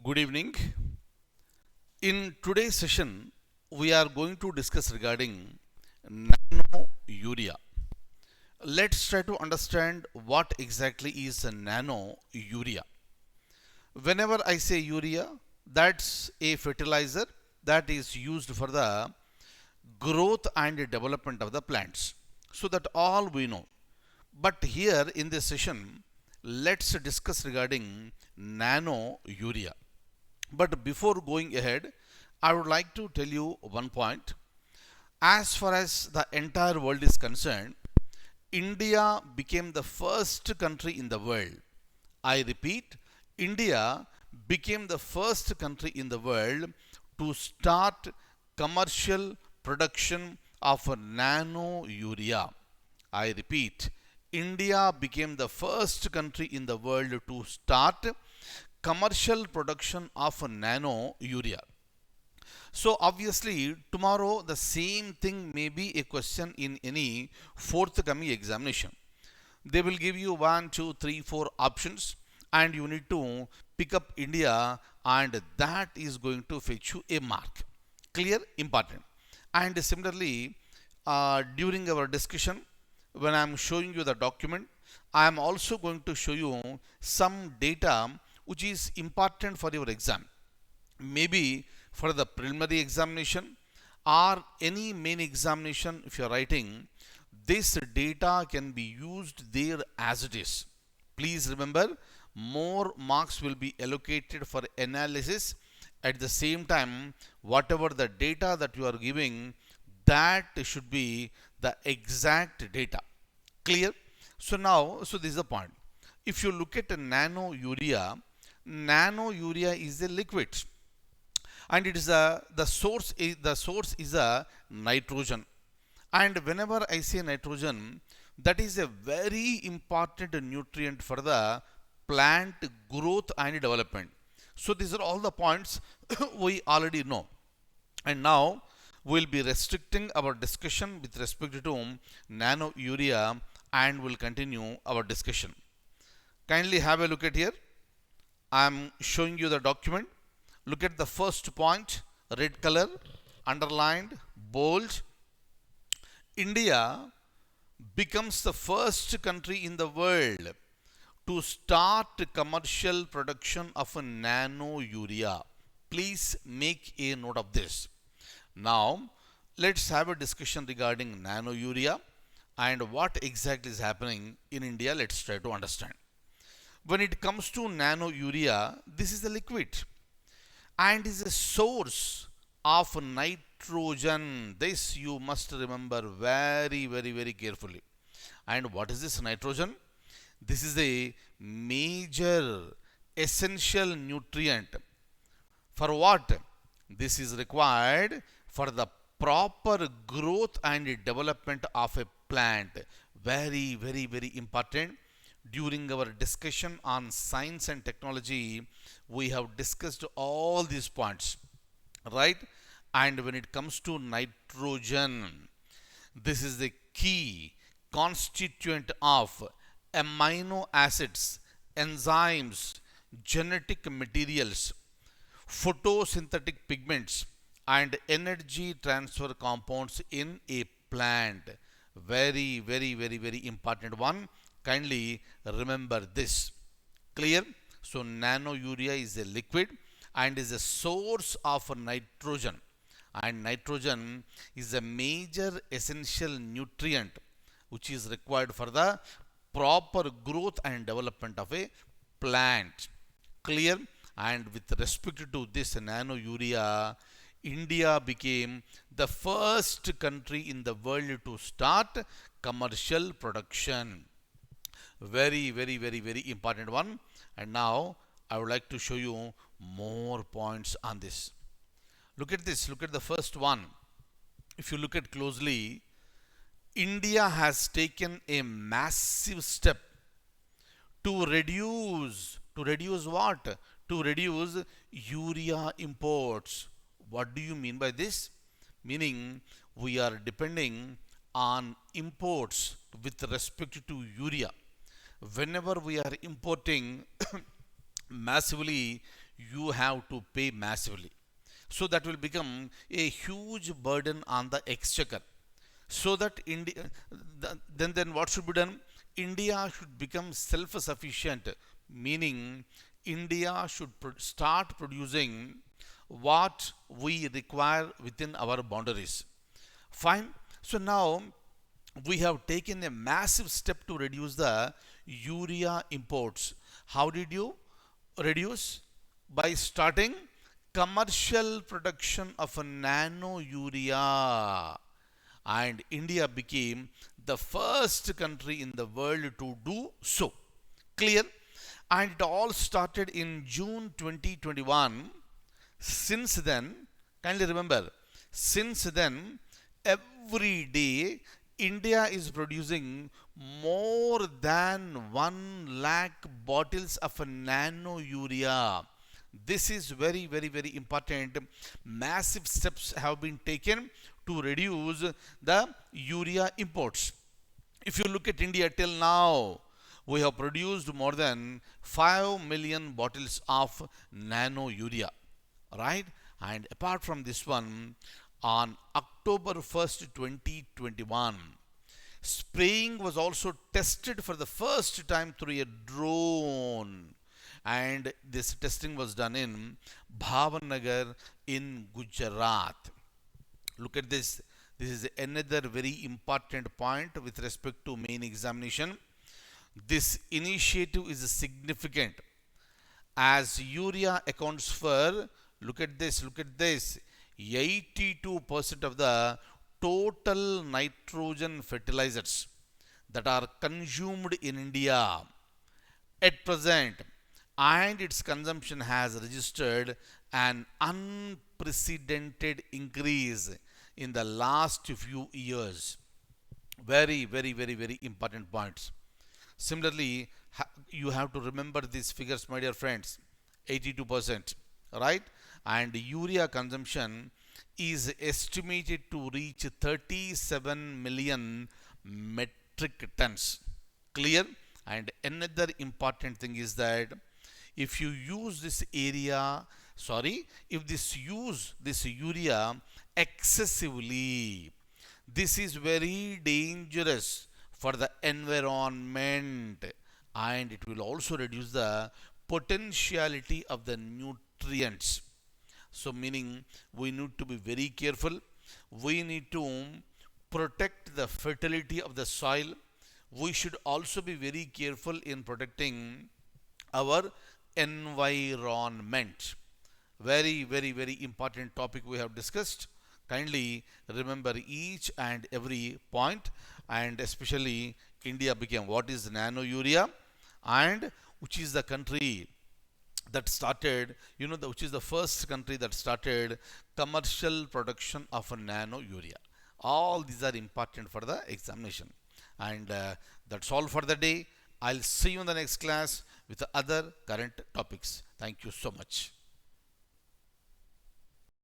Good evening. In today's session, we are going to discuss regarding nano urea. Let's try to understand what exactly is a nano urea. Whenever I say urea, that's a fertilizer that is used for the growth and development of the plants. So that all we know. But here in this session, let's discuss regarding nano urea. But before going ahead, I would like to tell you one point. As far as the entire world is concerned, India became the first country in the world. I repeat, India became the first country in the world to start commercial production of nano urea. I repeat, India became the first country in the world to start commercial production of nano urea. So obviously tomorrow the same thing may be a question in any forthcoming examination. They will give you one, two, three, four options and you need to pick up India and that is going to fetch you a mark. Clear? Important. And similarly, during our discussion, when I am showing you the document, I am also going to show you some data which is important for your exam. Maybe for the preliminary examination or any main examination if you are writing, this data can be used there as it is. Please remember, more marks will be allocated for analysis. At the same time, whatever the data that you are giving, that should be the exact data. Clear? So this is the point. If you look at a nano urea is a liquid and it is the source is a nitrogen. And whenever I say nitrogen, that is a very important nutrient for the plant growth and development. So these are all the points we already know. And now we'll be restricting our discussion with respect to nano urea and we'll continue our discussion. Kindly have a look at here. I'm showing you the document. Look at the first point, red color, underlined, bold. India becomes the first country in the world to start commercial production of a nano urea. Please make a note of this. Now, let's have a discussion regarding nano urea and what exactly is happening in India. Let's try to understand. When it comes to nano urea, this is a liquid and is a source of nitrogen. This you must remember very, very, very carefully. And what is this nitrogen? This is a major essential nutrient. For what? This is required for the proper growth and development of a plant. Very, very, very important. During our discussion on science and technology, we have discussed all these points, right? And when it comes to nitrogen, this is the key constituent of amino acids, enzymes, genetic materials, photosynthetic pigments, and energy transfer compounds in a plant. Very, very, very, very important one. Kindly remember this. Clear? So nano urea is a liquid and is a source of nitrogen. And nitrogen is a major essential nutrient which is required for the proper growth and development of a plant. Clear? And with respect to this nano urea, India became the first country in the world to start commercial production. Very, very, very, very important one. And now I would like to show you more points on this. Look at this. Look at the first one. If you look at closely, India has taken a massive step to reduce what? To reduce urea imports. What do you mean by this? Meaning we are depending on imports with respect to urea. Whenever we are importing massively you have to pay massively. So that will become a huge burden on the exchequer. So that India, then what should be done? India should become self-sufficient, meaning India should start producing what we require within our boundaries. Fine. So now we have taken a massive step to reduce the urea imports. How did you reduce? By starting commercial production of nano urea, and India became the first country in the world to do so. Clear? And it all started in June 2021. Since then, kindly remember, since then, every day India is producing more than 1 lakh bottles of nano urea. This is very, very, very important. Massive steps have been taken to reduce the urea imports. If you look at India till now, we have produced more than 5 million bottles of nano urea, right? And apart from this one, on October 1st, 2021, spraying was also tested for the first time through a drone, and this testing was done in Bhavanagar in Gujarat. Look at this. This is another very important point with respect to main examination. This initiative is significant as urea accounts for, look at this, 82% of the total nitrogen fertilizers that are consumed in India at present, and its consumption has registered an unprecedented increase in the last few years. Very, very, very, very important points. Similarly, you have to remember these figures, my dear friends. 82%, right? And urea consumption is estimated to reach 37 million metric tons. Clear? And another important thing is that if you use this this urea excessively, this is very dangerous for the environment, and it will also reduce the potentiality of the nutrients. So meaning we need to be very careful. We need to protect the fertility of the soil. We should also be very careful in protecting our environment. Very, very, very important topic we have discussed. Kindly remember each and every point, and especially India became what is nano urea, and which is the country that started, which is the first country that started commercial production of a nano urea. All these are important for the examination. And that's all for the day. I'll see you in the next class with other current topics. Thank you so much.